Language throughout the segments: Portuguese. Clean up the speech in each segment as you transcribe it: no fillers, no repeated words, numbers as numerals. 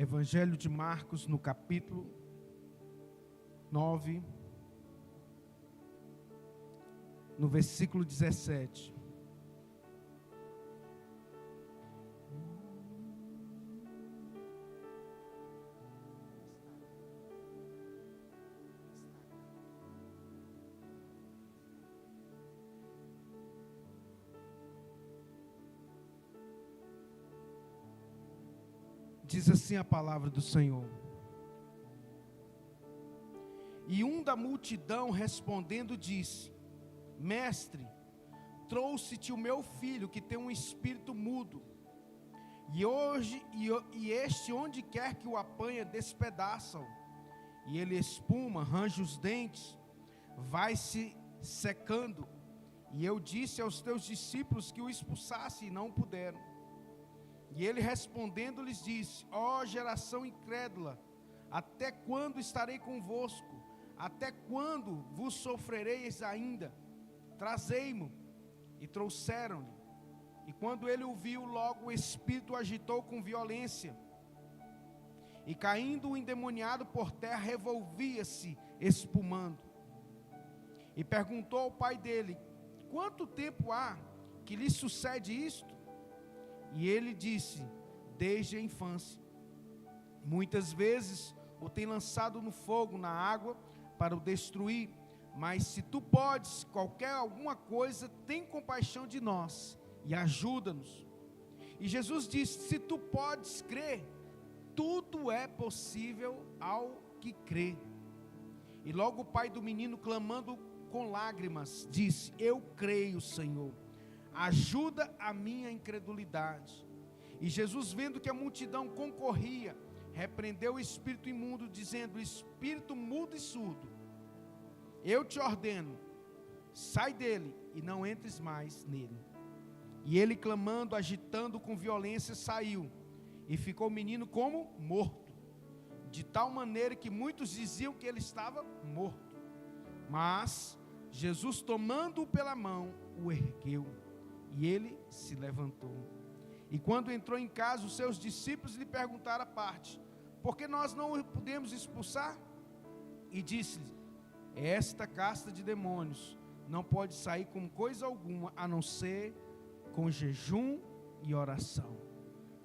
Evangelho de Marcos, no capítulo 9, no versículo 17. Diz assim a palavra do Senhor: e um da multidão respondendo disse: Mestre, trouxe-te o meu filho que tem um espírito mudo, e este onde quer que o apanha despedaça-o, e ele espuma, arranja os dentes, vai se secando. E eu disse aos teus discípulos que o expulsasse e não puderam. E ele respondendo lhes disse: ó geração incrédula, até quando estarei convosco? Até quando vos sofrereis ainda? Trazei-mo. E trouxeram-lhe. E quando ele o viu, logo o espírito o agitou com violência. E caindo o endemoniado por terra, revolvia-se, espumando. E perguntou ao pai dele: quanto tempo há que lhe sucede isto? E ele disse: desde a infância. Muitas vezes o tem lançado no fogo, na água, para o destruir. Mas se tu podes, alguma coisa, tem compaixão de nós e ajuda-nos. E Jesus disse: se tu podes crer, tudo é possível ao que crê. E logo o pai do menino, clamando com lágrimas, disse: eu creio, Senhor, ajuda a minha incredulidade. E Jesus, vendo que a multidão concorria, repreendeu o espírito imundo, dizendo: espírito mudo e surdo, eu te ordeno, sai dele e não entres mais nele. E ele, clamando, agitando com violência, saiu, e ficou o menino como morto, de tal maneira que muitos diziam que ele estava morto. Mas Jesus, tomando-o pela mão, o ergueu, e ele se levantou. E quando entrou em casa, os seus discípulos lhe perguntaram à parte: por que nós não o podemos expulsar? E disse-lhe: esta casta de demônios não pode sair com coisa alguma, a não ser com jejum e oração.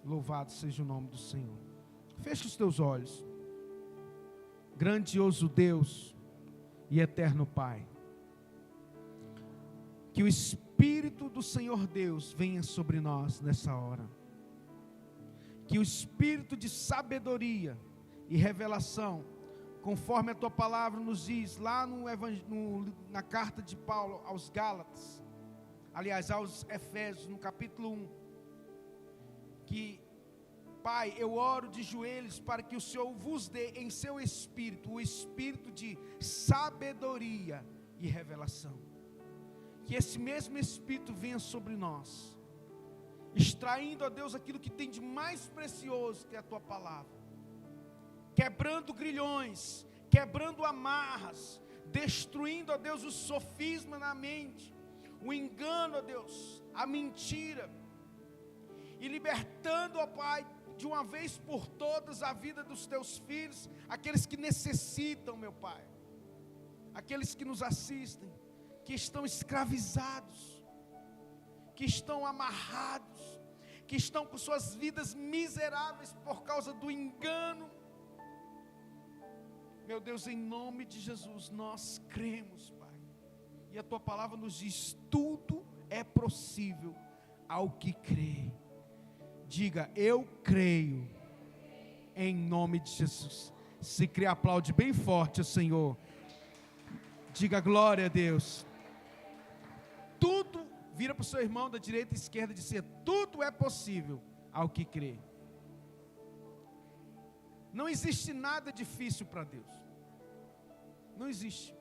Louvado seja o nome do Senhor. Feche os teus olhos. Grandioso Deus e eterno Pai, que o Espírito do Senhor Deus venha sobre nós nessa hora. Que o Espírito de sabedoria e revelação, conforme a Tua palavra nos diz, lá na carta de Paulo aos Gálatas, aliás, aos Efésios, no capítulo 1, que, Pai, eu oro de joelhos para que o Senhor vos dê em seu Espírito, o Espírito de sabedoria e revelação. Que esse mesmo Espírito venha sobre nós, extraindo, ó Deus, aquilo que tem de mais precioso, que é a Tua palavra, quebrando grilhões, quebrando amarras, destruindo, ó Deus, o sofisma na mente, o engano, ó Deus, a mentira, e libertando, ó Pai, de uma vez por todas a vida dos Teus filhos, aqueles que necessitam, meu Pai, aqueles que nos assistem, que estão escravizados, que estão amarrados, que estão com suas vidas miseráveis por causa do engano. Meu Deus, em nome de Jesus, nós cremos, Pai, e a Tua palavra nos diz: tudo é possível ao que crê. Diga: eu creio, em nome de Jesus. Se crê, aplaude bem forte ao Senhor. Diga glória a Deus. Tudo, vira para o seu irmão da direita e esquerda e dizer: tudo é possível ao que crê. Não existe nada difícil para Deus. Não existe.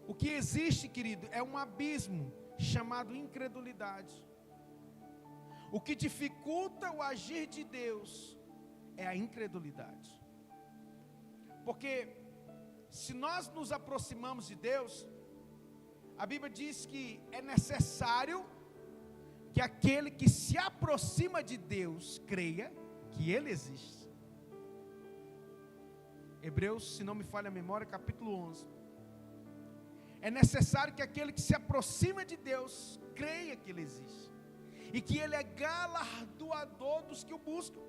O que existe, querido, é um abismo chamado incredulidade. O que dificulta o agir de Deus é a incredulidade. Porque se nós nos aproximamos de Deus, a Bíblia diz que é necessário que aquele que se aproxima de Deus creia que Ele existe. Hebreus, se não me falha a memória, capítulo 11. É necessário que aquele que se aproxima de Deus creia que Ele existe e que Ele é galardoador dos que o buscam.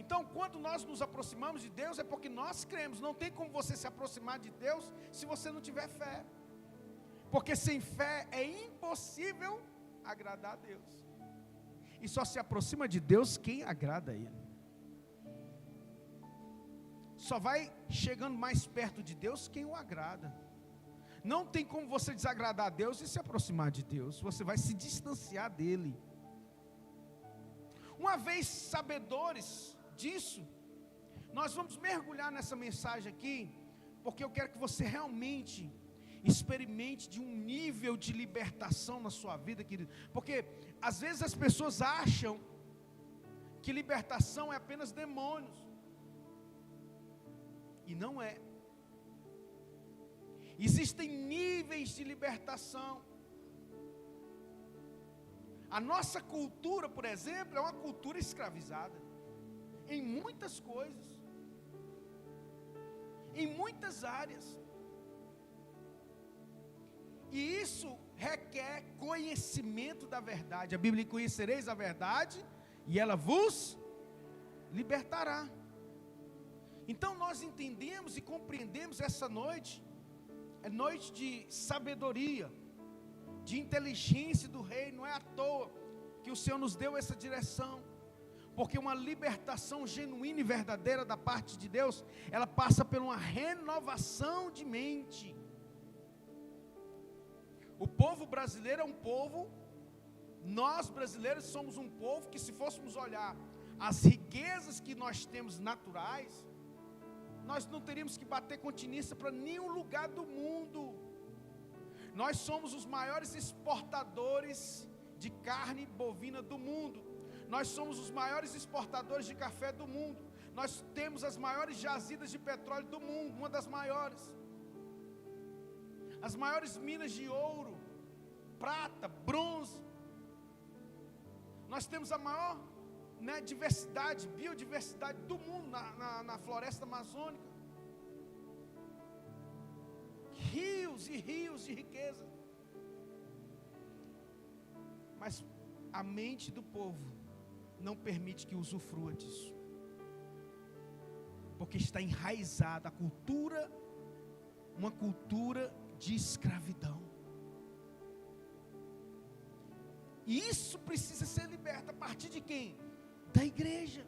Então, quando nós nos aproximamos de Deus, é porque nós cremos. Não tem como você se aproximar de Deus se você não tiver fé, porque sem fé é impossível agradar a Deus, e só se aproxima de Deus quem agrada a Ele. Só vai chegando mais perto de Deus quem o agrada. Não tem como você desagradar a Deus e se aproximar de Deus. Você vai se distanciar dEle. Uma vez sabedores disso, nós vamos mergulhar nessa mensagem aqui, porque eu quero que você realmente experimente de um nível de libertação na sua vida, querido. Porque às vezes as pessoas acham que libertação é apenas demônios. E não é. Existem níveis de libertação. A nossa cultura, por exemplo, é uma cultura escravizada em muitas coisas, em muitas áreas. E isso requer conhecimento da verdade. A Bíblia: conhecereis a verdade e ela vos libertará. Então nós entendemos e compreendemos essa noite, é noite de sabedoria, de inteligência do Rei. Não é à toa que o Senhor nos deu essa direção, porque uma libertação genuína e verdadeira da parte de Deus, ela passa por uma renovação de mente. O povo brasileiro é um povo, nós brasileiros somos um povo que, se fôssemos olhar as riquezas que nós temos naturais, nós não teríamos que bater continência para nenhum lugar do mundo. Nós somos os maiores exportadores de carne bovina do mundo. Nós somos os maiores exportadores de café do mundo. Nós temos as maiores jazidas de petróleo do mundo, uma das maiores. As maiores minas de ouro, prata, bronze. Nós temos a maior diversidade, biodiversidade do mundo na floresta amazônica. Rios e rios de riqueza. Mas a mente do povo não permite que usufrua disso, porque está enraizada a cultura, uma cultura de escravidão. E isso precisa ser liberto a partir de quem? Da igreja.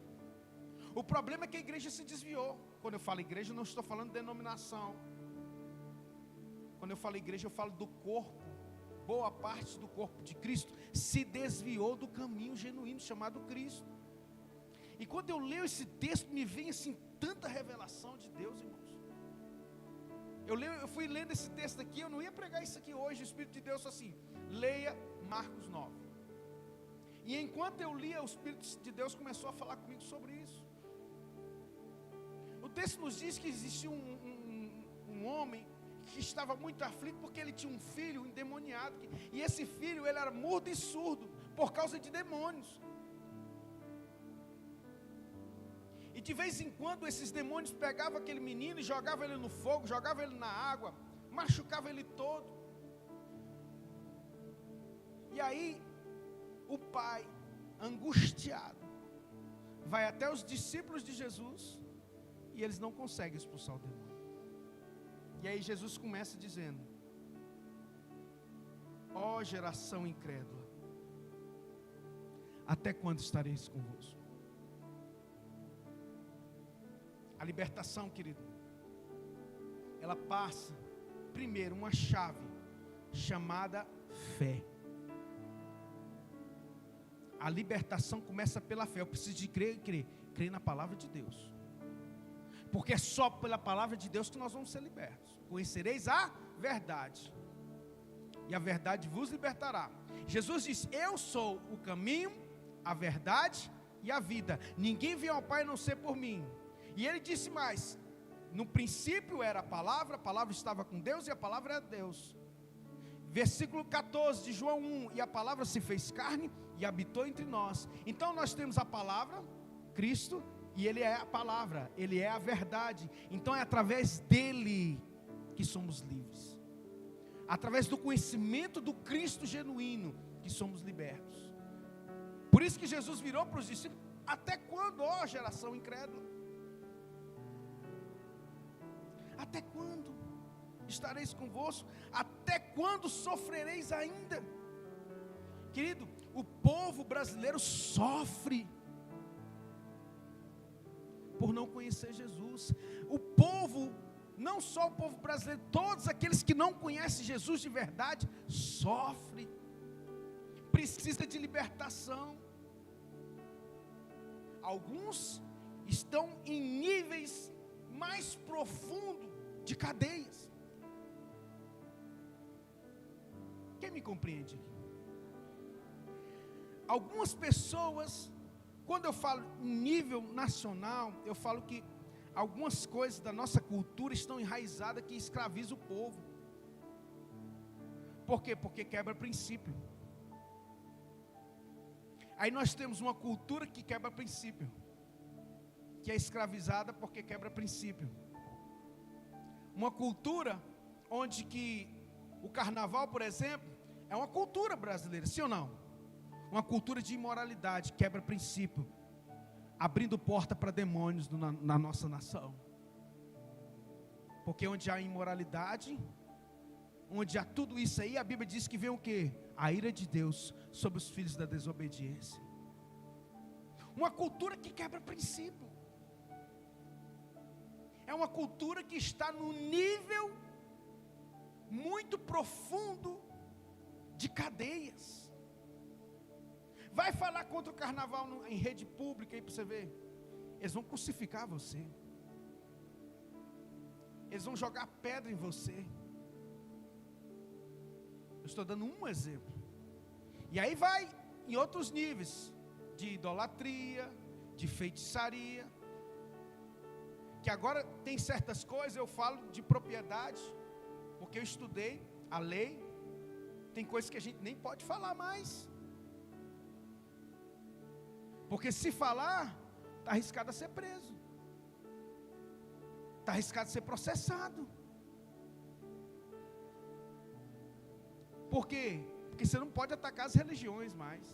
O problema é que a igreja se desviou. Quando eu falo igreja, eu não estou falando de denominação. Quando eu falo igreja, eu falo do corpo. Boa parte do corpo de Cristo se desviou do caminho genuíno chamado Cristo. E quando eu leio esse texto, me vem assim tanta revelação de Deus, irmãos. Eu fui lendo esse texto aqui, eu não ia pregar isso aqui hoje. O Espírito de Deus falou assim: leia Marcos 9. E enquanto eu lia, o Espírito de Deus começou a falar comigo sobre isso. O texto nos diz que existia um homem que estava muito aflito porque ele tinha um filho endemoniado. E esse filho, ele era mudo e surdo por causa de demônios. E de vez em quando esses demônios pegavam aquele menino e jogavam ele no fogo, jogavam ele na água, machucavam ele todo. E aí o pai, angustiado, vai até os discípulos de Jesus e eles não conseguem expulsar o demônio. E aí Jesus começa dizendo: ó geração incrédula, até quando estareis convosco? A libertação, querido, ela passa primeiro uma chave chamada fé. A libertação começa pela fé. Eu preciso de crer na palavra de Deus, porque é só pela palavra de Deus que nós vamos ser libertos. Conhecereis a verdade, e a verdade vos libertará. Jesus disse: eu sou o caminho, a verdade e a vida. Ninguém vem ao Pai a não ser por mim. E ele disse mais: no princípio era a palavra estava com Deus e a palavra é Deus. Versículo 14 de João 1, e a palavra se fez carne e habitou entre nós. Então nós temos a palavra, Cristo, e Ele é a palavra, Ele é a verdade. Então é através dEle que somos livres. Através do conhecimento do Cristo genuíno que somos libertos. Por isso que Jesus virou para os discípulos: até quando, ó geração incrédula? Até quando estareis convosco? Até quando sofrereis ainda? Querido, o povo brasileiro sofre por não conhecer Jesus. O povo, não só o povo brasileiro, todos aqueles que não conhecem Jesus de verdade, sofrem. Precisa de libertação. Alguns estão em níveis mais profundos de cadeias. Quem me compreende aqui? Algumas pessoas, quando eu falo em nível nacional, eu falo que algumas coisas da nossa cultura estão enraizadas que escravizam o povo. Por quê? Porque quebra princípio. Aí nós temos uma cultura que quebra princípio, que é escravizada porque quebra princípio. Uma cultura onde que o carnaval, por exemplo, é uma cultura brasileira, sim ou não? Uma cultura de imoralidade, quebra princípio, abrindo porta para demônios na nossa nação. Porque onde há imoralidade, onde há tudo isso aí, a Bíblia diz que vem o quê? A ira de Deus sobre os filhos da desobediência. Uma cultura que quebra princípio. É uma cultura que está num nível muito profundo de cadeias. Vai falar contra o carnaval em rede pública aí para você ver. Eles vão crucificar você. Eles vão jogar pedra em você. Eu estou dando um exemplo. E aí vai em outros níveis de idolatria, de feitiçaria. Que agora tem certas coisas, eu falo de propriedade, porque eu estudei a lei. Tem coisas que a gente nem pode falar mais. Porque se falar, está arriscado a ser preso. Está arriscado a ser processado. Por quê? Porque você não pode atacar as religiões mais.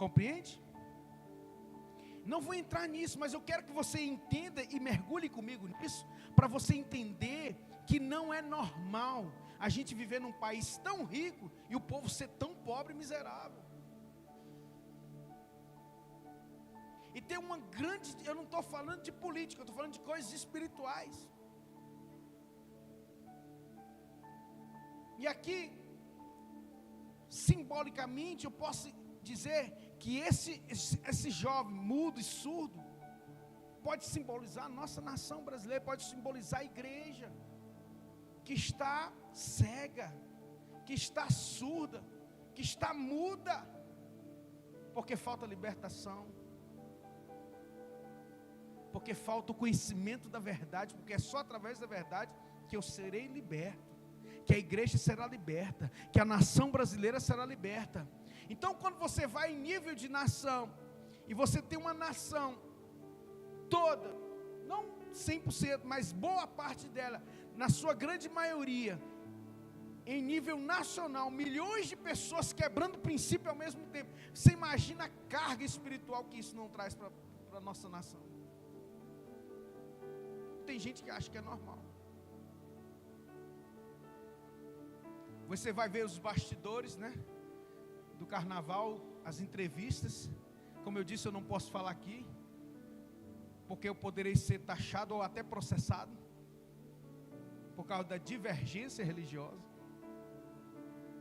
Compreende? Não vou entrar nisso, mas eu quero que você entenda e mergulhe comigo nisso, para você entender que não é normal a gente viver num país tão rico e o povo ser tão pobre e miserável. E tem uma grande, eu não estou falando de política, eu estou falando de coisas espirituais. E aqui, simbolicamente, eu posso dizer que esse jovem mudo e surdo pode simbolizar a nossa nação brasileira, pode simbolizar a igreja que está cega, que está surda, que está muda, porque falta libertação, porque falta o conhecimento da verdade, porque é só através da verdade que eu serei liberto, que a igreja será liberta, que a nação brasileira será liberta. Então, quando você vai em nível de nação, e você tem uma nação toda, não 100%, mas boa parte dela, na sua grande maioria, em nível nacional, milhões de pessoas quebrando princípio ao mesmo tempo, você imagina a carga espiritual que isso não traz para a nossa nação. Tem gente que acha que é normal. Você vai ver os bastidores, né, do carnaval, as entrevistas. Como eu disse, eu não posso falar aqui, porque eu poderei ser taxado ou até processado, por causa da divergência religiosa.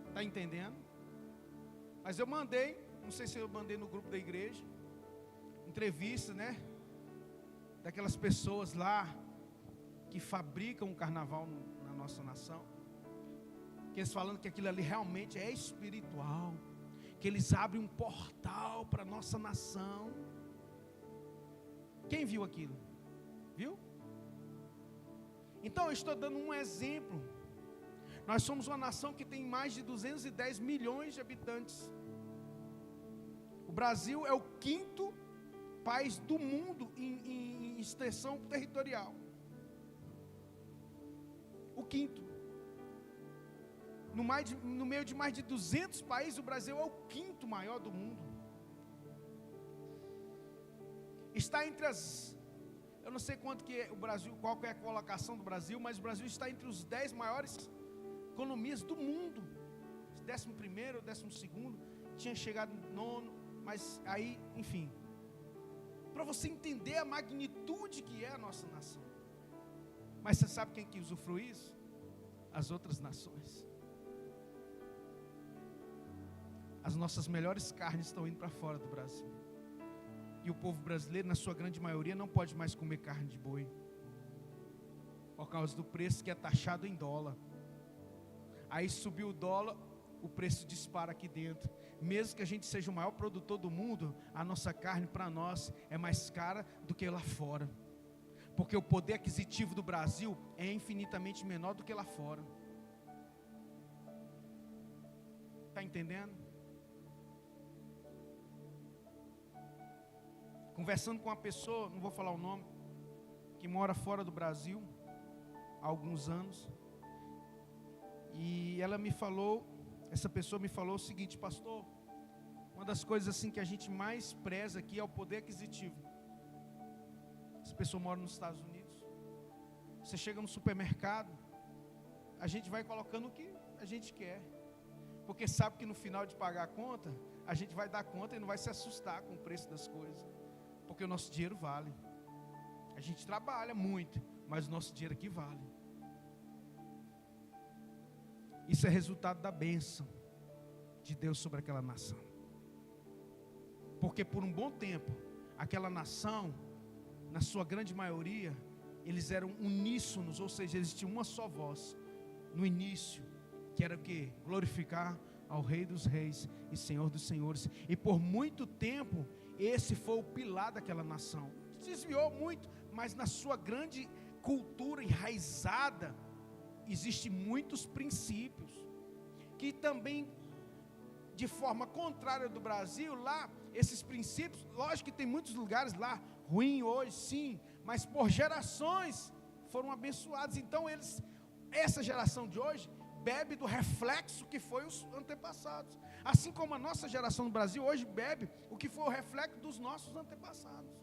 Está entendendo? Mas eu mandei, não sei se eu mandei no grupo da igreja, entrevista, né, daquelas pessoas lá, que fabricam o carnaval na nossa nação, que eles falando que aquilo ali realmente é espiritual, que eles abrem um portal para a nossa nação. Quem viu aquilo? Viu? Então eu estou dando um exemplo Nós somos uma nação que tem mais de 210 milhões de habitantes. O Brasil é o 5º país do mundo em extensão territorial. O 5º. No meio de mais de 200 países, o Brasil é o 5º maior do mundo. Está entre as... Eu não sei quanto que é o Brasil, qual que é a colocação do Brasil, mas o Brasil está entre os 10 maiores economias do mundo. 11º, 12º, tinha chegado no 9º, mas aí, enfim. Para você entender a magnitude que é a nossa nação. Mas você sabe quem que usufrui isso? As outras nações. As nossas melhores carnes estão indo para fora do Brasil. E o povo brasileiro, na sua grande maioria, não pode mais comer carne de boi. Por causa do preço que é taxado em dólar. Aí subiu o dólar, o preço dispara aqui dentro. Mesmo que a gente seja o maior produtor do mundo, a nossa carne para nós é mais cara do que lá fora. Porque o poder aquisitivo do Brasil é infinitamente menor do que lá fora. Está entendendo? Conversando com uma pessoa, não vou falar o nome, que mora fora do Brasil há alguns anos. E ela me falou, essa pessoa me falou o seguinte: pastor, uma das coisas assim que a gente mais preza aqui é o poder aquisitivo. Essa pessoa mora nos Estados Unidos. Você chega no supermercado, a gente vai colocando o que a gente quer, porque sabe que no final de pagar a conta, a gente vai dar conta e não vai se assustar com o preço das coisas, porque o nosso dinheiro vale. A gente trabalha muito, mas o nosso dinheiro aqui vale. Isso é resultado da bênção de Deus sobre aquela nação. Porque por um bom tempo, aquela nação, na sua grande maioria, eles eram uníssonos, ou seja, existia uma só voz no início, que era o quê? Glorificar ao Rei dos Reis e Senhor dos Senhores. E por muito tempo, esse foi o pilar daquela nação. Desviou muito, mas na sua grande cultura enraizada, existem muitos princípios, que também, de forma contrária do Brasil, lá, esses princípios, lógico que tem muitos lugares lá, ruim hoje, sim, mas por gerações, foram abençoados. Então essa geração de hoje, bebe do reflexo que foi os antepassados, assim como a nossa geração no Brasil, hoje bebe o que foi o reflexo dos nossos antepassados.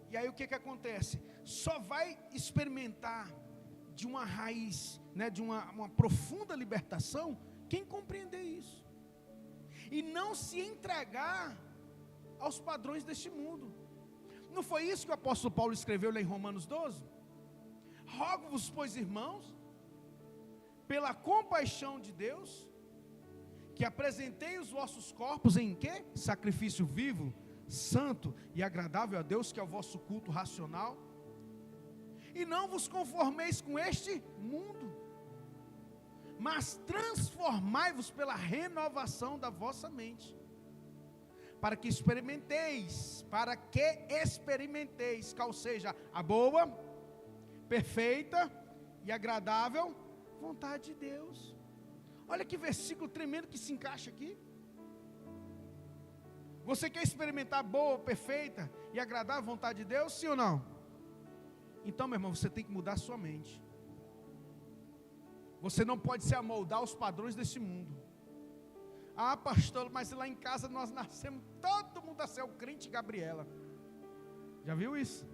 E aí o que acontece? Só vai experimentar de uma raiz, né, de uma profunda libertação, quem compreender isso. E não se entregar aos padrões deste mundo. Não foi isso que o apóstolo Paulo escreveu lá em Romanos 12? Rogo-vos, pois, irmãos, pela compaixão de Deus, que apresentei os vossos corpos em quê? Sacrifício vivo, santo e agradável a Deus, que é o vosso culto racional. E não vos conformeis com este mundo, mas transformai-vos pela renovação da vossa mente, para que experimenteis, qual seja a boa, perfeita e agradável vontade de Deus. Olha que versículo tremendo que se encaixa aqui. Você quer experimentar a boa, perfeita e agradável vontade de Deus, sim ou não? Então, meu irmão, você tem que mudar a sua mente. Você não pode se amoldar aos padrões desse mundo. Ah, pastor, mas lá em casa nós nascemos, todo mundo nasceu crente Gabriela. Já viu isso?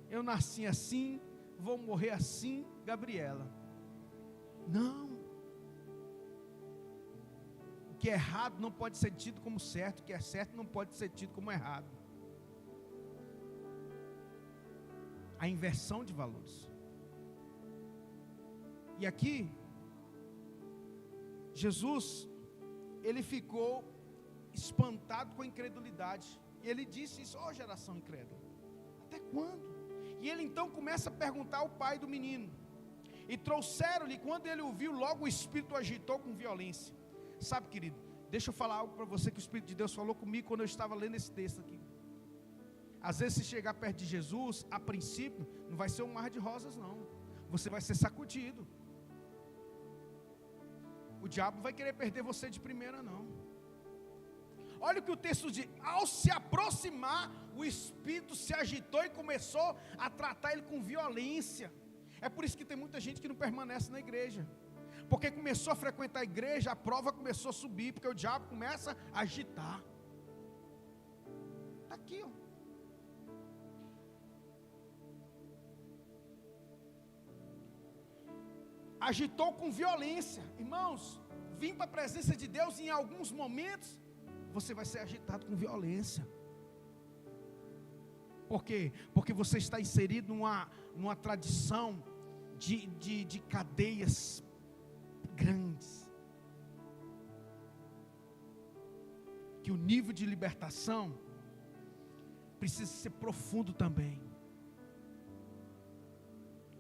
Eu nasci assim, vou morrer assim, Gabriela. Não. O que é errado não pode ser tido como certo, o que é certo não pode ser tido como errado. A inversão de valores. E aqui, Jesus, ele ficou espantado com a incredulidade. E ele disse isso: ó geração incrédula, até quando? E ele então começa a perguntar ao pai do menino. E trouxeram-lhe, quando ele ouviu, logo o Espírito agitou com violência. Sabe, querido, deixa eu falar algo para você que o Espírito de Deus falou comigo quando eu estava lendo esse texto aqui. Às vezes, se chegar perto de Jesus, a princípio, não vai ser um mar de rosas, não. você vai ser sacudido. O diabo vai querer perder você de primeira, não. Olha o que o texto diz: ao se aproximar, o espírito se agitou e começou a tratar ele com violência. É por isso que tem muita gente que não permanece na igreja, porque começou a frequentar a igreja, a prova começou a subir, porque o diabo começa a agitar. Está aqui, ó. Agitou com violência. Irmãos, vim para a presença de Deus, e em alguns momentos você vai ser agitado com violência. Por quê? Porque você está inserido numa tradição de cadeias grandes. Que o nível de libertação precisa ser profundo também.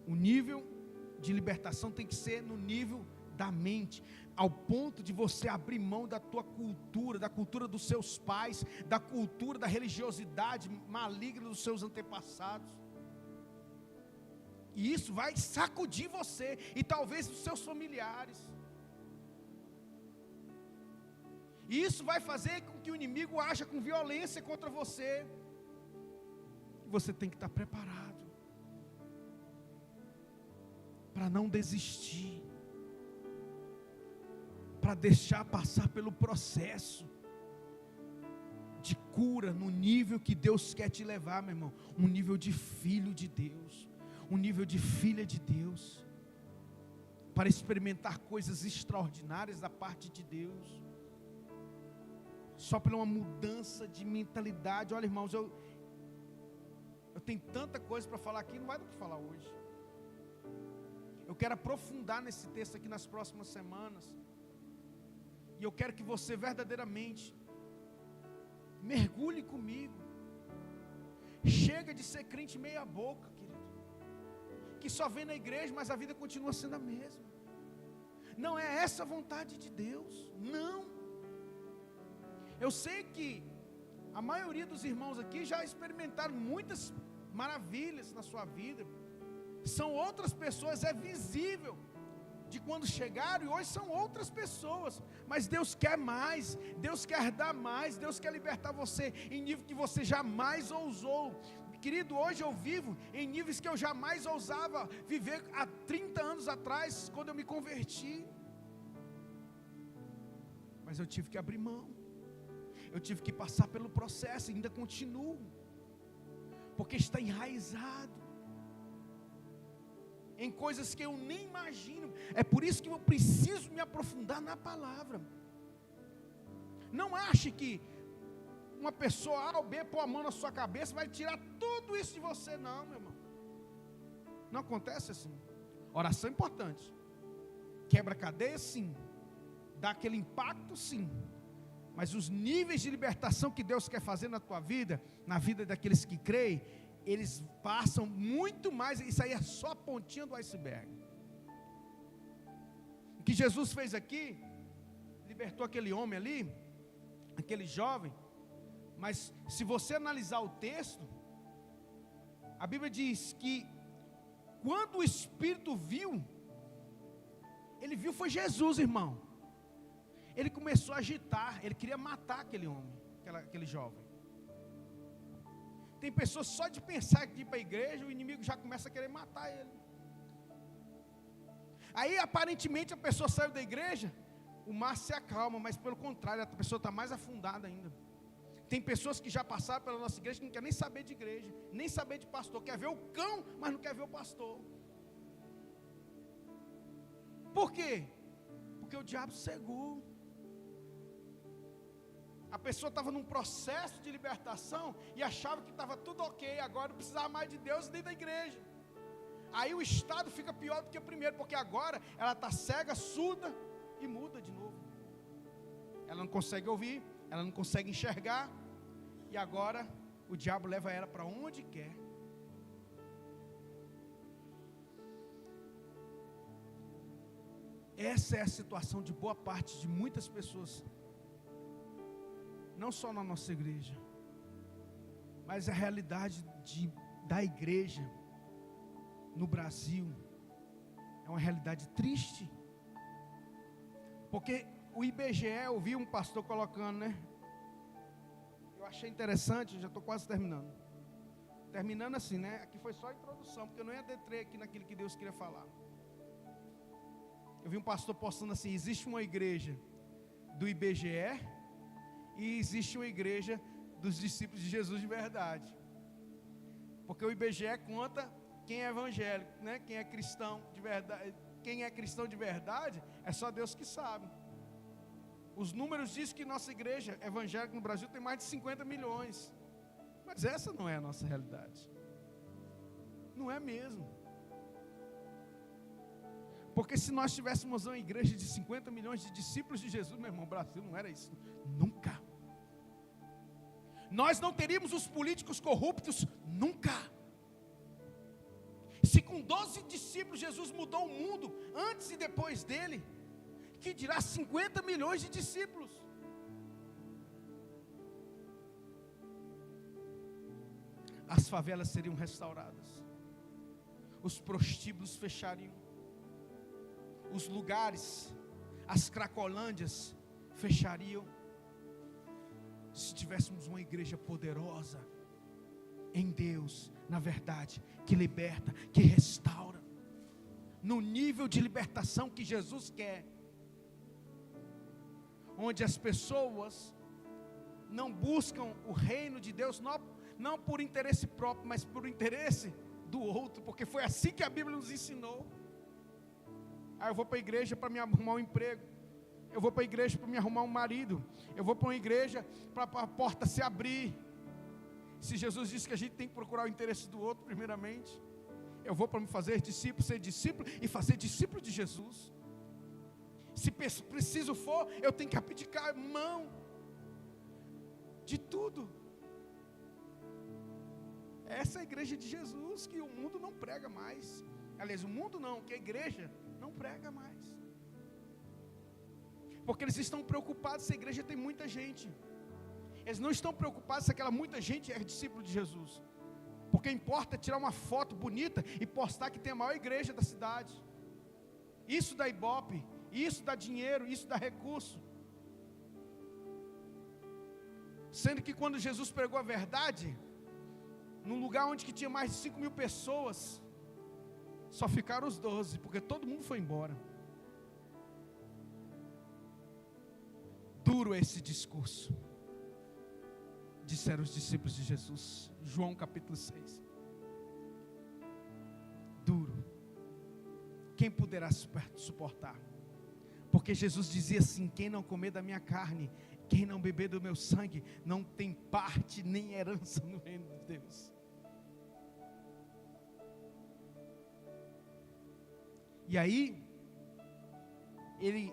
O nível de libertação tem que ser no nível da mente, ao ponto de você abrir mão da tua cultura, da cultura dos seus pais, da cultura da religiosidade maligna dos seus antepassados. E isso vai sacudir você e talvez os seus familiares. E isso vai fazer com que o inimigo haja com violência contra você. E você tem que estar preparado para não desistir, para deixar passar pelo processo de cura no nível que Deus quer te levar, meu irmão. Um nível de filho de Deus, um nível de filha de Deus, para experimentar coisas extraordinárias da parte de Deus, só pela uma mudança de mentalidade. Olha, irmãos, eu tenho tanta coisa para falar aqui, não vai dar para falar hoje. Eu quero aprofundar nesse texto aqui nas próximas semanas, e eu quero que você verdadeiramente mergulhe comigo. Chega de ser crente meia boca, querido, que só vem na igreja, mas a vida continua sendo a mesma. Não é essa a vontade de Deus, não. Eu sei que a maioria dos irmãos aqui já experimentaram muitas maravilhas na sua vida. São outras pessoas, é visível de quando chegaram, e hoje são outras pessoas. Mas Deus quer mais, Deus quer dar mais, Deus quer libertar você em nível que você jamais ousou. Querido, hoje eu vivo em níveis que eu jamais ousava viver há 30 anos atrás, quando eu me converti. Mas eu tive que abrir mão, eu tive que passar pelo processo, e ainda continuo, porque está enraizado em coisas que eu nem imagino. É por isso que eu preciso me aprofundar na palavra. Não ache que uma pessoa A ou B pôr a mão na sua cabeça vai tirar tudo isso de você, não, meu irmão. Não acontece assim. Oração é importante, quebra cadeia, sim, dá aquele impacto, sim, mas os níveis de libertação que Deus quer fazer na tua vida, na vida daqueles que creem, eles passam muito mais. Isso aí é só a pontinha do iceberg. O que Jesus fez aqui, libertou aquele homem ali, aquele jovem. Mas se você analisar o texto, a Bíblia diz que quando o Espírito viu, ele viu foi Jesus, irmão. Ele começou a agitar, ele queria matar aquele homem, aquele jovem. Tem pessoas só de pensar que ir para a igreja, o inimigo já começa a querer matar ele. Aí aparentemente a pessoa saiu da igreja, o mar se acalma, mas pelo contrário, a pessoa está mais afundada ainda. Tem pessoas que já passaram pela nossa igreja que não quer nem saber de igreja, nem saber de pastor, quer ver o cão, mas não quer ver o pastor. Por quê? Porque o diabo cegou. A pessoa estava num processo de libertação e achava que estava tudo ok, agora não precisava mais de Deus nem da igreja. Aí o estado fica pior do que o primeiro, porque agora ela está cega, surda e muda de novo. Ela não consegue ouvir, ela não consegue enxergar, e agora o diabo leva ela para onde quer. Essa é a situação de boa parte de muitas pessoas, não só na nossa igreja, mas a realidade da igreja no Brasil, É uma realidade triste. Porque o IBGE, eu vi um pastor colocando, né? Eu achei interessante, já estou quase terminando. Terminando assim, né? Aqui foi só a introdução, porque eu não entrei aqui naquilo que Deus queria falar. Eu vi um pastor postando assim: existe uma igreja do IBGE e existe uma igreja dos discípulos de Jesus de verdade. Porque o IBGE conta quem é evangélico, né? Quem é cristão de verdade. Quem é cristão de verdade, é só Deus que sabe. Os números dizem que nossa igreja evangélica no Brasil tem mais de 50 milhões. Mas essa não é a nossa realidade. Não é mesmo. Porque se nós tivéssemos uma igreja de 50 milhões de discípulos de Jesus, meu irmão, o Brasil não era isso. Nunca. Nós não teríamos os políticos corruptos, nunca. Se com 12 discípulos Jesus mudou o mundo, antes e depois dele, que dirá 50 milhões de discípulos. As favelas seriam restauradas, os prostíbulos fechariam, os lugares, as cracolândias fechariam, se tivéssemos uma igreja poderosa em Deus, na verdade, que liberta, que restaura, no nível de libertação que Jesus quer, onde as pessoas não buscam o reino de Deus, não por interesse próprio, mas por interesse do outro, porque foi assim que a Bíblia nos ensinou. Eu vou para a igreja para me arrumar um emprego, eu vou para a igreja para me arrumar um marido, eu vou para uma igreja para a porta se abrir. Se Jesus disse que a gente tem que procurar o interesse do outro primeiramente, eu vou para me fazer discípulo, ser discípulo e fazer discípulo de Jesus. Se preciso for, eu tenho que abdicar mão de tudo. Essa é a igreja de Jesus que o mundo não prega mais. Aliás, o mundo não, que a igreja não prega mais. Porque eles estão preocupados se a igreja tem muita gente. Eles não estão preocupados se aquela muita gente é discípulo de Jesus. Porque importa é tirar uma foto bonita e postar que tem a maior igreja da cidade. Isso dá ibope, isso dá dinheiro, isso dá recurso. Sendo que quando Jesus pregou a verdade, num lugar onde que tinha mais de 5 mil pessoas, só ficaram os 12, porque todo mundo foi embora. Duro esse discurso, disseram os discípulos de Jesus. João capítulo 6. Duro. Quem poderá suportar? Porque Jesus dizia assim: quem não comer da minha carne, quem não beber do meu sangue, não tem parte nem herança no reino de Deus. E aí, ele,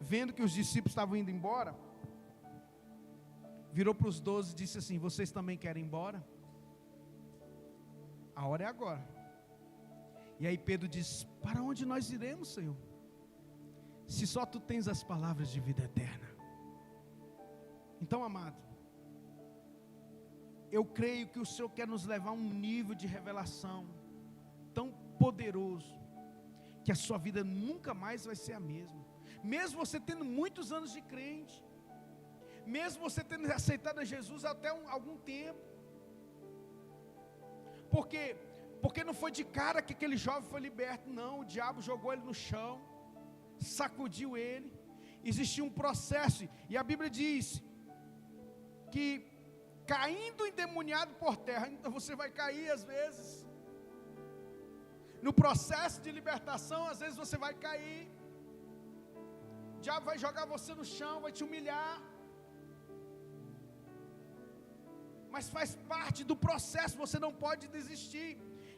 vendo que os discípulos estavam indo embora, virou para os 12 e disse assim: vocês também querem ir embora? A hora é agora. E aí Pedro diz: para onde nós iremos, Senhor? Se só tu tens as palavras de vida eterna. Então, amado, eu creio que o Senhor quer nos levar a um nível de revelação tão poderoso, que a sua vida nunca mais vai ser a mesma. Mesmo você tendo muitos anos de crente, mesmo você tendo aceitado a Jesus até algum tempo. Porque não foi de cara que aquele jovem foi liberto, não. O diabo jogou ele no chão, sacudiu ele. Existia um processo, e a Bíblia diz que caindo endemoniado por terra, então você vai cair às vezes. No processo de libertação, às vezes você vai cair. O diabo vai jogar você no chão, vai te humilhar. Mas faz parte do processo, você não pode desistir.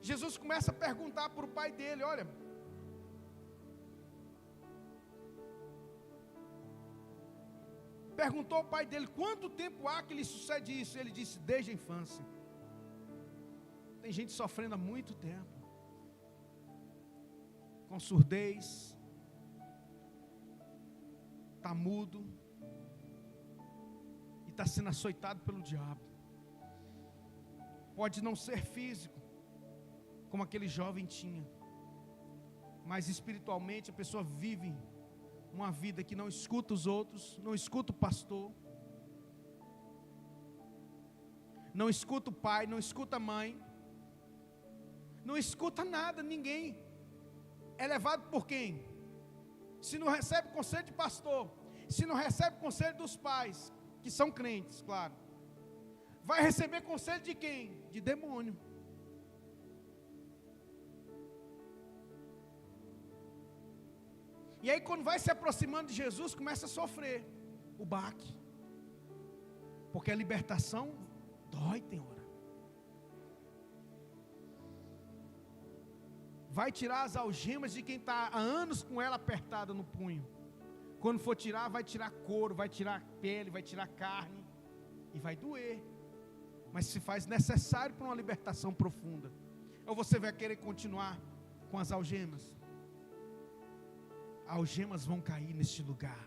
Jesus começa a perguntar para o pai dele: olha, perguntou ao pai dele: quanto tempo há que lhe sucede isso? Ele disse: desde a infância. Tem gente sofrendo há muito tempo, com surdez, está mudo, e está sendo açoitado pelo diabo. Pode não ser físico, como aquele jovem tinha, mas espiritualmente a pessoa vive uma vida que não escuta os outros, não escuta o pastor, não escuta o pai, não escuta a mãe, não escuta nada, ninguém. É levado por quem? Se não recebe conselho de pastor, se não recebe conselho dos pais, que são crentes, claro, vai receber conselho de quem? De demônio. E aí quando vai se aproximando de Jesus, começa a sofrer o baque, porque a libertação dói, tem hora. Vai tirar as algemas de quem está há anos com ela apertada no punho. Quando for tirar, vai tirar couro, vai tirar pele, vai tirar carne, e vai doer. Mas se faz necessário para uma libertação profunda. Ou você vai querer continuar com as algemas? Algemas vão cair neste lugar,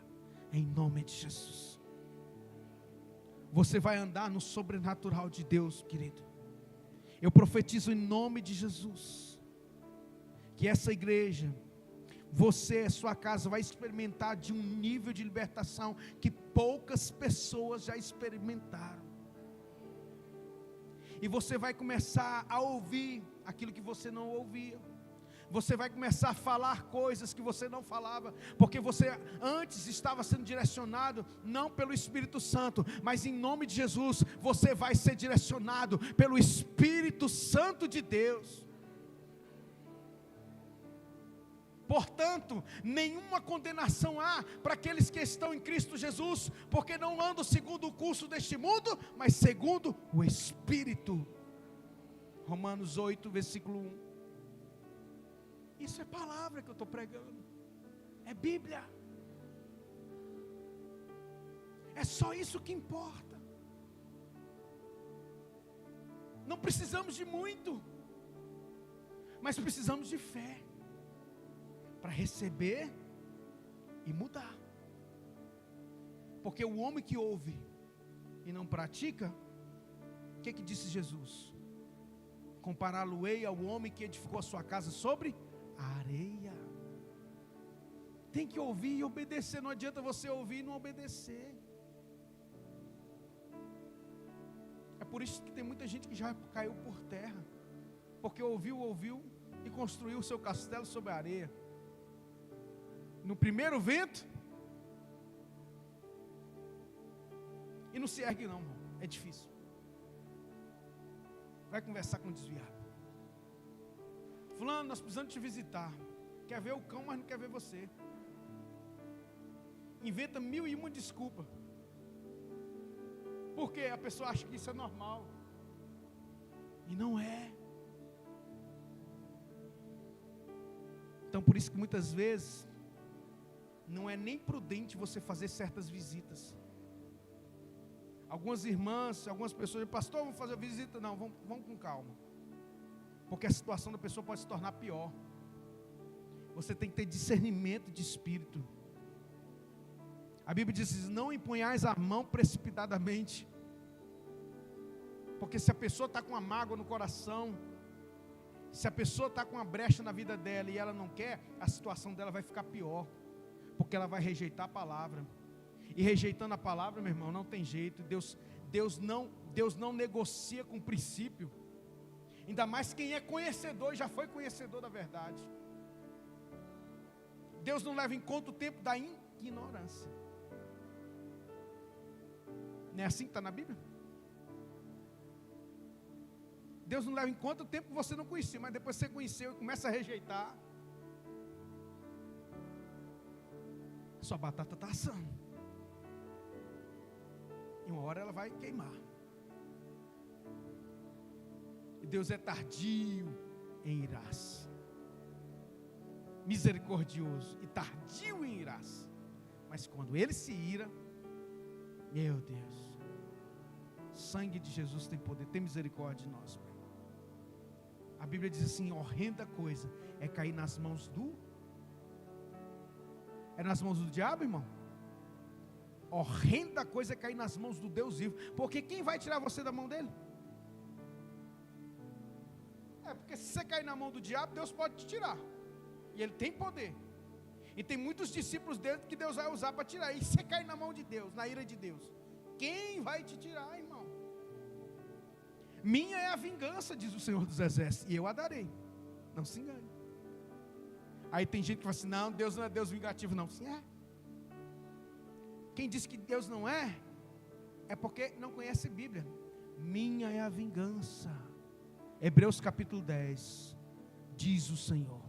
em nome de Jesus. Você vai andar no sobrenatural de Deus, querido. Eu profetizo em nome de Jesus, que essa igreja, você, sua casa, vai experimentar de um nível de libertação que poucas pessoas já experimentaram. E você vai começar a ouvir aquilo que você não ouvia. Você vai começar a falar coisas que você não falava, porque você antes estava sendo direcionado não pelo Espírito Santo, mas em nome de Jesus, você vai ser direcionado pelo Espírito Santo de Deus. Portanto, nenhuma condenação há para aqueles que estão em Cristo Jesus, porque não andam segundo o curso deste mundo, mas segundo o Espírito. Romanos 8, versículo 1. Isso é palavra que eu estou pregando, é Bíblia, é só isso que importa. Não precisamos de muito, mas precisamos de fé, para receber e mudar. Porque o homem que ouve e não pratica, o que disse Jesus? Compará-lo-ei ao homem que edificou a sua casa sobre a areia. Tem que ouvir e obedecer. Não adianta você ouvir e não obedecer. É por isso que tem muita gente que já caiu por terra, porque ouviu e construiu o seu castelo sobre a areia. No primeiro vento, e não se ergue não, irmão. É difícil. Vai conversar com o desviado. Fulano, nós precisamos te visitar. Quer ver o cão, mas não quer ver você. Inventa 1001 desculpa. Porque a pessoa acha que isso é normal. E não é. Então por isso que muitas vezes não é nem prudente você fazer certas visitas. Algumas irmãs, algumas pessoas, pastor, vamos fazer visita? Não, vamos com calma. Porque a situação da pessoa pode se tornar pior. Você tem que ter discernimento de espírito. A Bíblia diz: não empunhais a mão precipitadamente. Porque se a pessoa está com uma mágoa no coração, se a pessoa está com uma brecha na vida dela e ela não quer, a situação dela vai ficar pior. Porque ela vai rejeitar a palavra. E rejeitando a palavra, meu irmão, não tem jeito. Deus não negocia com o princípio. Ainda mais quem é conhecedor, já foi conhecedor da verdade. Deus não leva em conta o tempo da ignorância. Não é assim que está na Bíblia? Deus não leva em conta o tempo que você não conhecia, mas depois você conheceu e começa a rejeitar. Sua batata está assando. E uma hora ela vai queimar. E Deus é tardio em irar-se, misericordioso e tardio em irar-se. Mas quando Ele se ira, meu Deus, sangue de Jesus tem poder, tem misericórdia de nós, Pai. A Bíblia diz assim: horrenda coisa é cair nas mãos do... É nas mãos do diabo, irmão? Horrenda coisa é cair nas mãos do Deus vivo. Porque quem vai tirar você da mão dele? Porque se você cair na mão do diabo, Deus pode te tirar. E ele tem poder. E tem muitos discípulos dele que Deus vai usar para tirar. E você cai na mão de Deus, na ira de Deus. Quem vai te tirar, irmão? Minha é a vingança, diz o Senhor dos Exércitos, e eu a darei. Não se engane. Aí tem gente que fala assim, não, Deus não é Deus vingativo, não. Sim, é. Quem diz que Deus não é porque não conhece Bíblia. Minha é a vingança. Hebreus capítulo 10, diz o Senhor.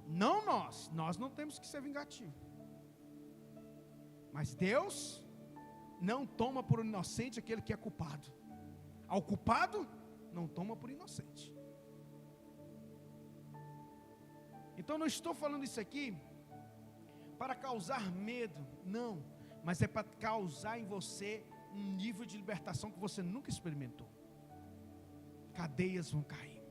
Não nós não temos que ser vingativos. Mas Deus não toma por inocente aquele que é culpado. Ao culpado, não toma por inocente. Então não estou falando isso aqui para causar medo, não. Mas é para causar em você um nível de libertação que você nunca experimentou. Cadeias vão cair.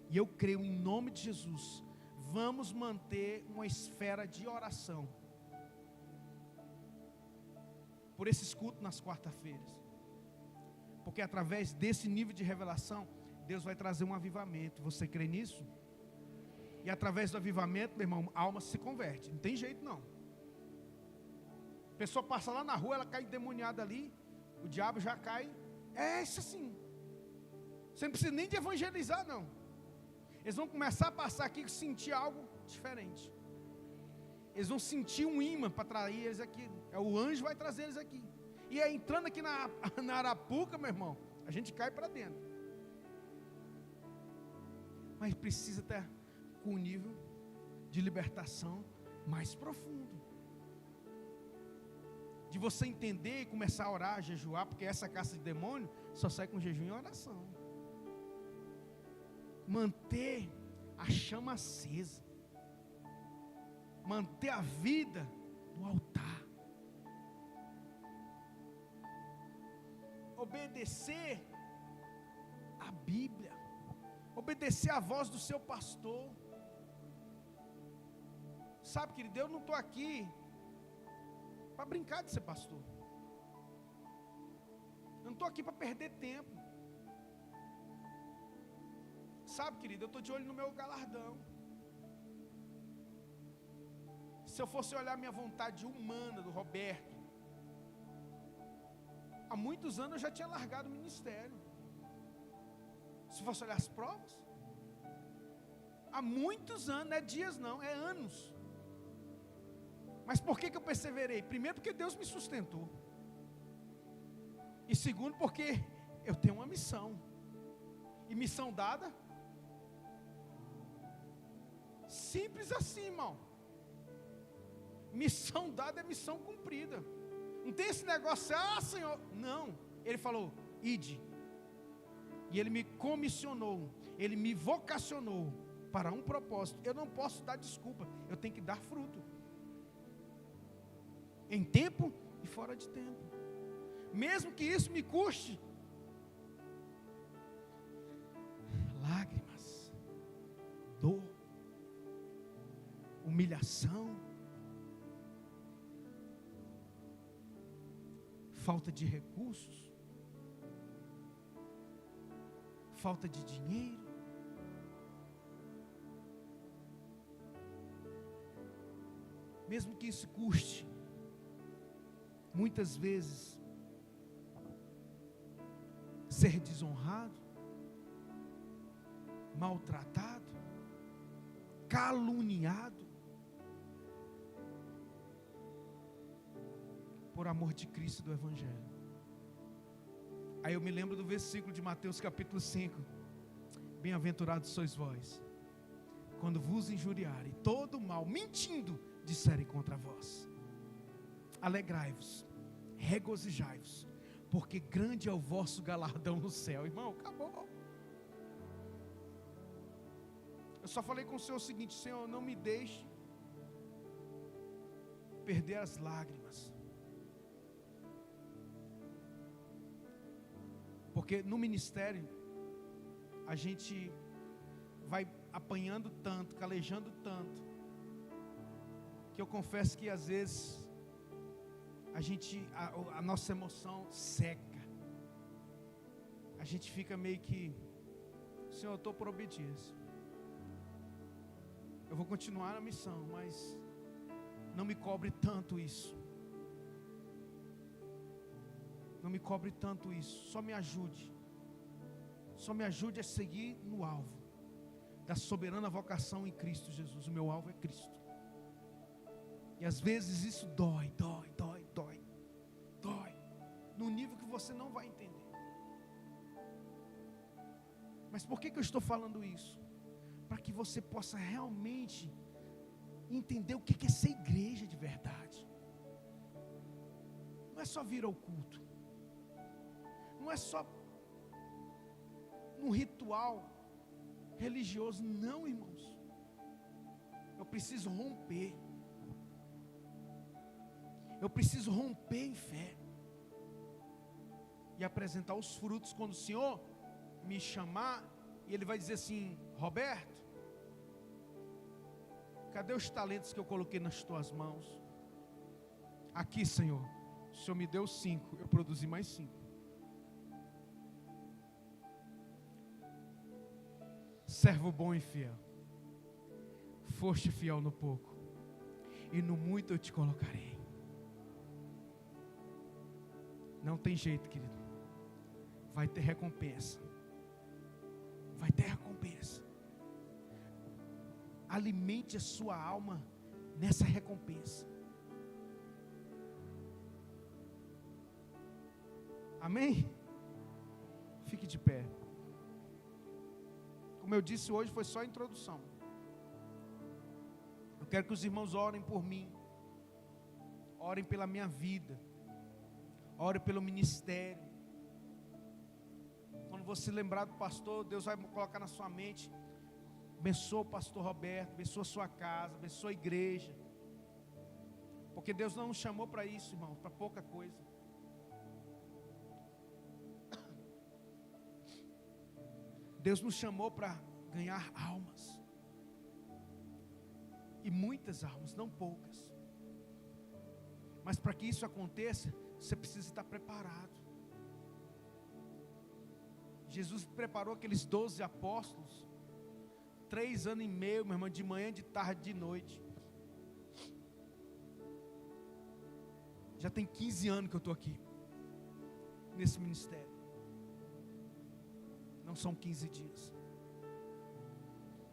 E eu creio em nome de Jesus, vamos manter uma esfera de oração por esses cultos nas quarta-feiras, porque através desse nível de revelação, Deus vai trazer um avivamento. Você crê nisso? E através do avivamento, meu irmão, a alma se converte, não tem jeito não. A pessoa passa lá na rua, ela cai endemoniada ali, o diabo já cai, é isso assim. Você não precisa nem de evangelizar não. Eles vão começar a passar aqui e sentir algo diferente. Eles vão sentir um imã para trazer eles aqui. O anjo vai trazer eles aqui. E aí entrando aqui na Arapuca, meu irmão, a gente cai para dentro. Mas precisa estar com um nível de libertação mais profundo. De você entender e começar a orar, a jejuar, porque essa caça de demônio só sai com jejum e oração. Manter a chama acesa. Manter a vida no altar. Obedecer a Bíblia. Obedecer a voz do seu pastor. Sabe, querido, eu não estou aqui para brincar de ser pastor. Eu não estou aqui para perder tempo. Sabe, querido, eu estou de olho no meu galardão. Se eu fosse olhar minha vontade humana do Roberto, há muitos anos eu já tinha largado o ministério. Se fosse olhar as provas, há muitos anos, não é dias não, é anos. Mas por que eu perseverei? Primeiro porque Deus me sustentou. E segundo porque eu tenho uma missão. E missão dada, simples assim, irmão. Missão dada é missão cumprida. Não tem esse negócio, Senhor. Não, Ele falou, ide. E Ele me comissionou, Ele me vocacionou para um propósito. Eu não posso dar desculpa, eu tenho que dar fruto. Em tempo e fora de tempo. Mesmo que isso me custe lágrimas, dor, humilhação, falta de recursos, falta de dinheiro, mesmo que isso custe, muitas vezes, ser desonrado, maltratado, caluniado, por amor de Cristo e do Evangelho. Aí eu me lembro do versículo de Mateus capítulo 5, bem-aventurados sois vós, quando vos injuriarem, todo mal, mentindo, disserem contra vós, alegrai-vos, regozijai-vos, porque grande é o vosso galardão no céu. Irmão, acabou. Eu só falei com o Senhor o seguinte: Senhor, não me deixe perder as lágrimas, porque no ministério a gente vai apanhando tanto, calejando tanto, que eu confesso que às vezes a nossa emoção seca. A gente fica meio que, Senhor, eu estou por obediência. eu vou continuar na missão, mas não me cobre tanto isso. Não me cobre tanto isso. Só me ajude. Só me ajude a seguir no alvo da soberana vocação em Cristo Jesus. O meu alvo é Cristo. E às vezes isso dói. Num nível que você não vai entender. Mas por que eu estou falando isso? Para que você possa realmente entender o que é ser igreja de verdade. Não é só vir ao culto. Não é só um ritual religioso. Não, irmãos. Eu preciso romper. Eu preciso romper em fé. E apresentar os frutos quando o Senhor me chamar. E Ele vai dizer assim: Roberto, cadê os talentos que eu coloquei nas tuas mãos? Aqui, Senhor. O Senhor me deu 5, eu produzi mais 5. Servo bom e fiel. Foste fiel no pouco, e no muito eu te colocarei. Não tem jeito, querido. Vai ter recompensa. Vai ter recompensa. Alimente a sua alma nessa recompensa. Amém? Fique de pé. Como eu disse hoje, foi só a introdução. Eu quero que os irmãos orem por mim. Orem pela minha vida. Orem pelo ministério. Quando você lembrar do pastor, Deus vai colocar na sua mente: abençoa o pastor Roberto, abençoa a sua casa, abençoa a igreja. Porque Deus não nos chamou para isso, irmão, para pouca coisa. Deus nos chamou para ganhar almas. E muitas almas, não poucas. Mas para que isso aconteça, você precisa estar preparado. Jesus preparou aqueles 12 apóstolos 3 anos e meio, meu irmão, de manhã, de tarde, de noite. Já tem 15 anos que eu estou aqui nesse ministério. Não são 15 dias.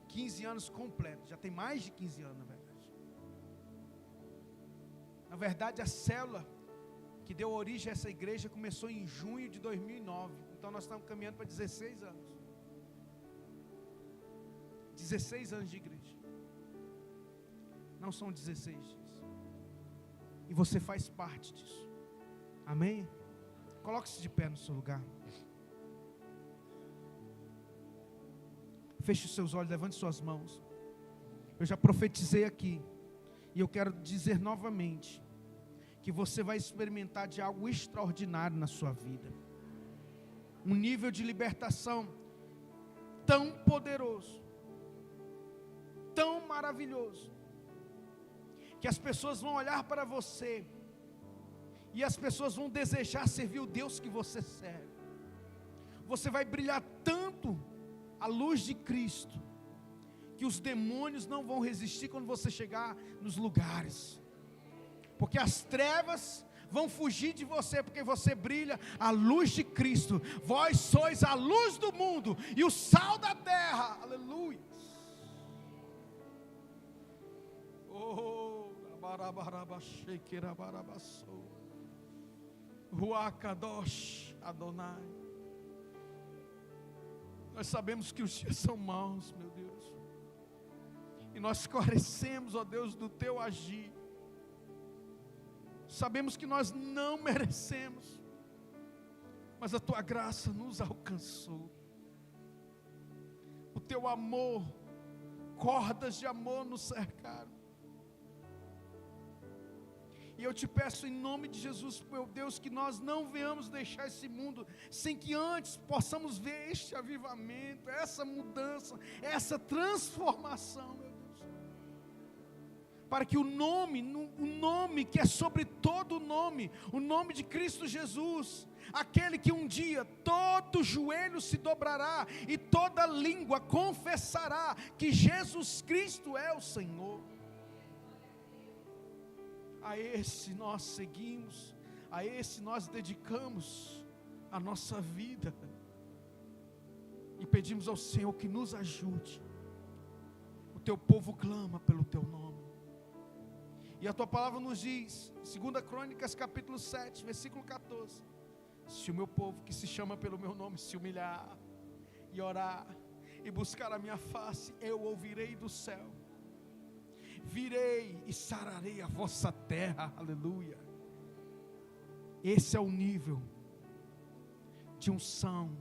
15 anos completos. Já tem mais de 15 anos, na verdade. Na verdade, a célula que deu origem a essa igreja começou em junho de 2009. Então nós estamos caminhando para 16 anos. 16 anos de igreja. Não são 16 dias. E você faz parte disso. Amém? Coloque-se de pé no seu lugar. Feche os seus olhos, levante suas mãos. Eu já profetizei aqui. E eu quero dizer novamente que você vai experimentar de algo extraordinário na sua vida. Um nível de libertação tão poderoso, tão maravilhoso, que as pessoas vão olhar para você e as pessoas vão desejar servir o Deus que você serve. Você vai brilhar tanto a luz de Cristo, que os demônios não vão resistir quando você chegar nos lugares, porque as trevas vão fugir de você, porque você brilha a luz de Cristo. Vós sois a luz do mundo e o sal da terra. Aleluia. Oh, Ruacadosh Adonai. Nós sabemos que os dias são maus, meu Deus, e nós carecemos, ó Deus, do Teu agir. Sabemos que nós não merecemos, mas a Tua graça nos alcançou. O Teu amor, cordas de amor nos cercaram. E eu te peço em nome de Jesus, meu Deus, que nós não venhamos deixar esse mundo sem que antes possamos ver este avivamento, essa mudança, essa transformação, meu Deus. para que o nome que é sobre todo nome, o nome de Cristo Jesus, aquele que um dia todo joelho se dobrará e toda língua confessará que Jesus Cristo é o Senhor. A esse nós seguimos, a esse nós dedicamos a nossa vida e pedimos ao Senhor que nos ajude. O teu povo clama pelo teu nome, e a tua palavra nos diz, 2 Crônicas capítulo 7, versículo 14: se o meu povo que se chama pelo meu nome se humilhar e orar e buscar a minha face, eu ouvirei do céu, virei e sararei a vossa terra. Aleluia. Esse é o nível de unção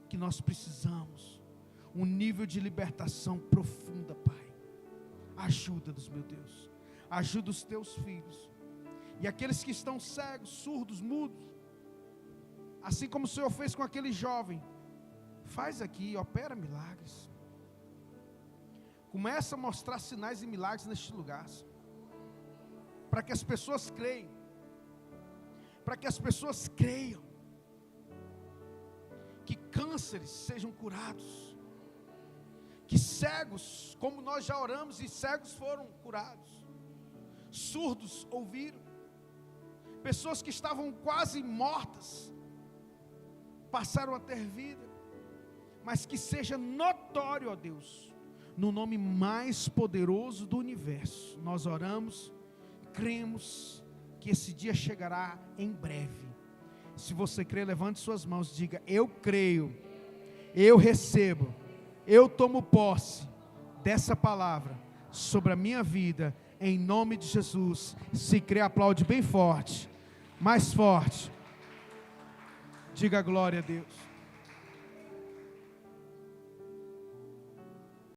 que nós precisamos, um nível de libertação profunda, Pai. Ajuda-nos, meu Deus, ajuda os teus filhos, e aqueles que estão cegos, surdos, mudos, assim como o Senhor fez com aquele jovem, faz aqui, opera milagres, começa a mostrar sinais e milagres neste lugar, para que as pessoas creiam, que cânceres sejam curados, que cegos, como nós já oramos e cegos foram curados, surdos ouviram, pessoas que estavam quase mortas passaram a ter vida, mas que seja notório, ó Deus, no nome mais poderoso do universo, nós oramos, cremos que esse dia chegará em breve. Se você crê, levante suas mãos, diga: eu creio, eu recebo, eu tomo posse dessa palavra sobre a minha vida, em nome de Jesus. Se crê, aplaude bem forte, mais forte, diga glória a Deus.